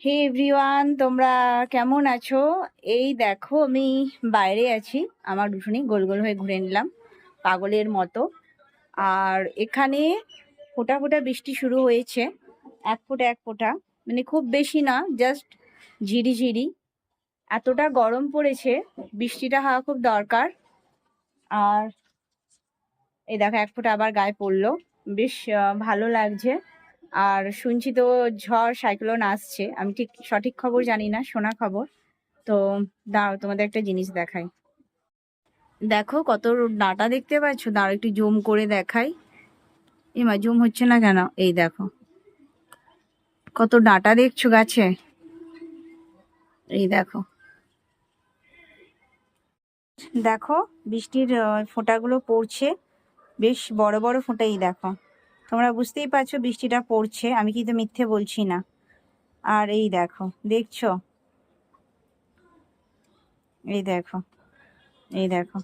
হে everyone, তোমরা কেমন আছো? এই দেখো, আমি বাইরে আছি। আমার উঠোনে গোল গোল হয়ে ঘুরে নিলাম পাগলের মতো। আর এখানে ফোঁটা ফোঁটা বৃষ্টি শুরু হয়েছে, এক ফোঁটা এক ফোঁটা, মানে খুব বেশি না, জাস্ট ঝিরি ঝিরি। এতটা গরম পড়েছে, বৃষ্টিটা হওয়া খুব দরকার। আর এই দেখো এক ফোঁটা আবার গায়ে পড়লো, বেশ ভালো লাগছে। আর শুনছি তো ঝড় সাইক্লোন আসছে, আমি ঠিক সঠিক খবর জানি না, শোনা খবর। তো দাঁড়াও, তোমাদের একটা জিনিস দেখাই। দেখো কত ডাঁটা দেখতে পাচ্ছ, দাঁড়াও একটু জুম করে দেখাই। এমা জুম হচ্ছে না কেন? এই দেখো কত ডাঁটা দেখছো গাছে। এই দেখো, দেখো বৃষ্টির ফোঁটাগুলো পড়ছে, বেশ বড় বড় ফোঁটা। এই দেখো, তোমরা বুঝতেই পারছো বৃষ্টিটা পড়ছে, আমি কিন্তু মিথ্যে বলছি না। আর এই দেখো, দেখছো? এই দেখো, এই দেখো,